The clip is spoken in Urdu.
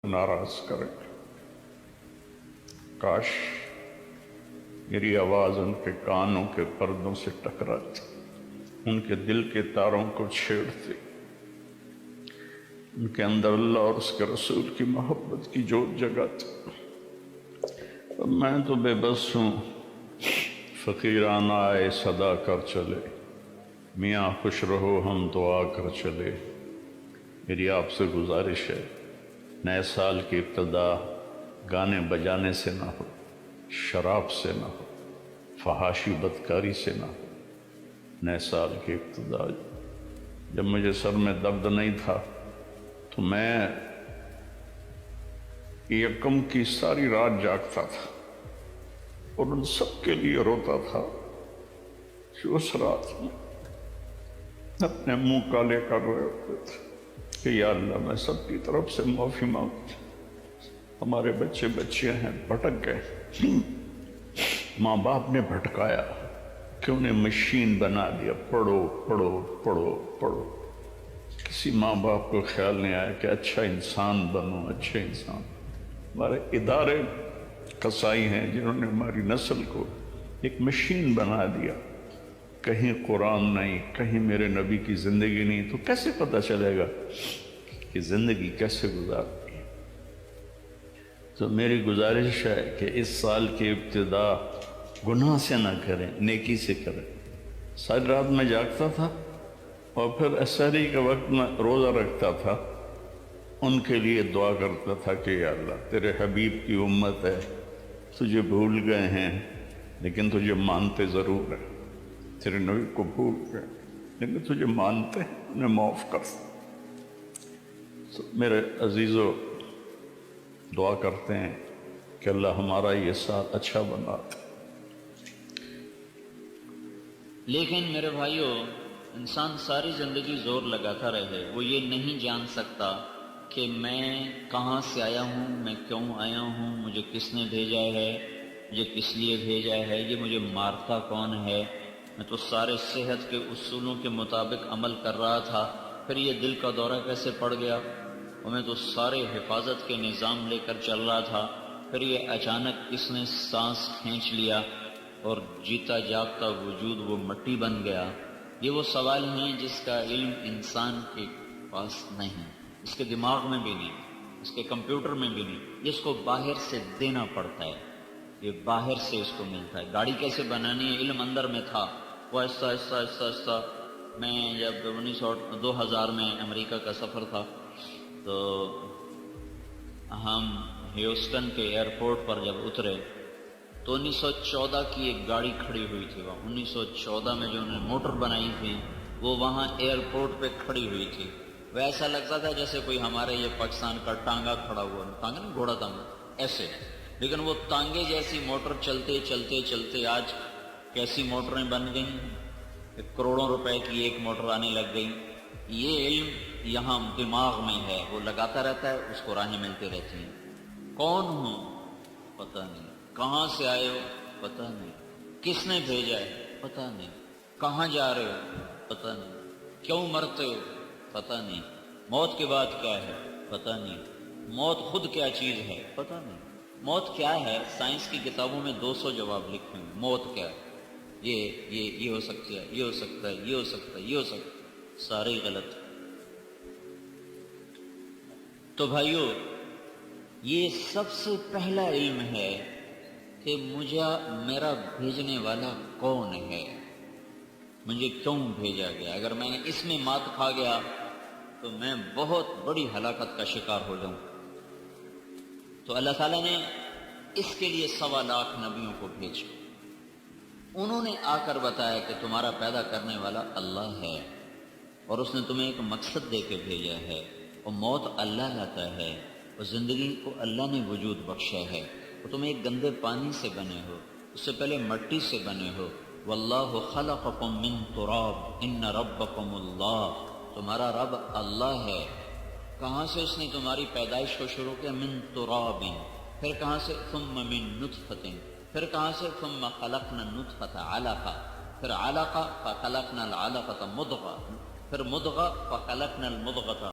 ناراض کرے. کاش میری آواز ان کے کانوں کے پردوں سے ٹکراتی، ان کے دل کے تاروں کو چھیڑتی، ان کے اندر اللہ اور اس کے رسول کی محبت کی جوت جگاتی. میں تو بے بس ہوں، فقیرانہ آئے صدا کر چلے، میاں خوش رہو ہم تو آ کر چلے. میری آپ سے گزارش ہے، نئے سال کی ابتدا گانے بجانے سے نہ ہو، شراب سے نہ ہو، فحاشی بدکاری سے نہ ہو. نئے سال کی ابتدا جب مجھے سر میں درد نہیں تھا تو میں یکم کی ساری رات جاگتا تھا اور ان سب کے لیے روتا تھا جو اس رات میں اپنے منہ کالے کر رہے ہوتے تھے کہ یا اللہ میں سب کی طرف سے معافی مانگتا. ہمارے بچے بچیاں ہیں، بھٹک گئے، ماں باپ نے بھٹکایا کہ انہیں مشین بنا دیا، پڑھو پڑھو پڑھو پڑھو. کسی ماں باپ کو خیال نہیں آیا کہ اچھا انسان بنو، اچھے انسان. ہمارے ادارے قصائی ہیں جنہوں نے ہماری نسل کو ایک مشین بنا دیا. کہیں قرآن نہیں، کہیں میرے نبی کی زندگی نہیں، تو کیسے پتہ چلے گا کہ زندگی کیسے گزارتی ہے؟ تو میری گزارش ہے کہ اس سال کی ابتدا گناہ سے نہ کریں، نیکی سے کریں. ساری رات میں جاگتا تھا اور پھر عصری کے وقت میں روزہ رکھتا تھا، ان کے لیے دعا کرتا تھا کہ یا اللہ تیرے حبیب کی امت ہے، تجھے بھول گئے ہیں لیکن تجھے مانتے ضرور ہیں، تیرے نبی کو بھول گئے لیکن تجھے مانتے ہیں، انہیں معاف کر. تو میرے عزیزو دعا کرتے ہیں کہ اللہ ہمارا یہ سال اچھا بنا دے. لیکن میرے بھائیو، انسان ساری زندگی زور لگاتا رہے، وہ یہ نہیں جان سکتا کہ میں کہاں سے آیا ہوں، میں کیوں آیا ہوں، مجھے کس نے بھیجا ہے، مجھے کس لیے بھیجا ہے، یہ مجھے مارتا کون ہے. میں تو سارے صحت کے اصولوں کے مطابق عمل کر رہا تھا، پھر یہ دل کا دورہ کیسے پڑ گیا. اور میں تو سارے حفاظت کے نظام لے کر چل رہا تھا، پھر یہ اچانک کس نے سانس کھینچ لیا اور جیتا جاگتا وجود وہ مٹی بن گیا. یہ وہ سوال ہیں جس کا علم انسان کے پاس نہیں، اس کے دماغ میں بھی نہیں، اس کے کمپیوٹر میں بھی نہیں. اس کو باہر سے دینا پڑتا ہے، یہ باہر سے اس کو ملتا ہے. گاڑی کیسے بنانی ہے علم اندر میں تھا، وہ آہستہ آہستہ آہستہ آہستہ. میں جب 2000 میں امریکہ کا سفر تھا تو ہم ہیوسٹن کے ایئرپورٹ پر جب اترے تو 1914 کی ایک گاڑی کھڑی ہوئی تھی. وہاں 1914 میں جو انہوں نے موٹر بنائی تھی وہ وہاں ایئرپورٹ پہ کھڑی ہوئی تھی. وہ ایسا لگتا تھا جیسے کوئی ہمارے یہ پاکستان کا ٹانگا کھڑا ہوا، ٹانگا نہیں، گھوڑا ٹانگا ایسے. لیکن وہ ٹانگے جیسی موٹر چلتے چلتے چلتے آج کیسی موٹریں بن گئیں، کروڑوں روپے کی ایک موٹر آنے لگ گئی. یہ علم یہاں دماغ میں ہے، وہ لگاتا رہتا ہے، اس کو راہیں ملتی رہتی ہیں. کون ہوں پتہ نہیں، کہاں سے آئے ہو پتہ نہیں، کس نے بھیجا ہے پتہ نہیں، کہاں جا رہے ہو پتہ نہیں، کیوں مرتے ہو پتہ نہیں، موت کے بعد کیا ہے پتہ نہیں، موت خود کیا چیز ہے پتہ نہیں. موت کیا ہے؟ سائنس کی کتابوں میں 200 جواب لکھے ہیں. موت کیا ہے؟ یہ ہو سکتا ہے، یہ ہو سکتا ہے، یہ ہو سکتا ہے، یہ ہو سکتا ہے، سارے غلط. تو بھائیو، یہ سب سے پہلا علم ہے کہ مجھے میرا بھیجنے والا کون ہے، مجھے کیوں بھیجا گیا. اگر میں نے اس میں مات کھا گیا تو میں بہت بڑی ہلاکت کا شکار ہو جاؤں. تو اللہ تعالیٰ نے اس کے لیے 1.25 لاکھ نبیوں کو بھیجا. انہوں نے آ کر بتایا کہ تمہارا پیدا کرنے والا اللہ ہے اور اس نے تمہیں ایک مقصد دے کے بھیجا ہے، اور موت اللہ لاتا ہے اور زندگی کو اللہ نے وجود بخشا ہے. اور تم ایک گندے پانی سے بنے ہو، اس سے پہلے مٹی سے بنے ہو. واللہ خلقکم من تراب ان ربکم اللہ، تمہارا رب اللہ ہے. کہاں سے اس نے تمہاری پیدائش کو شروع کیا؟ من تراب. پھر کہاں سے؟ ثم من نطفۃ. پھر کہاں سے؟ ثم خلقنا النطفۃ علقہ. پھر علقہ فخلقنا العلقۃ مضغہ. پھر مضغہ فخلقنا المضغۃ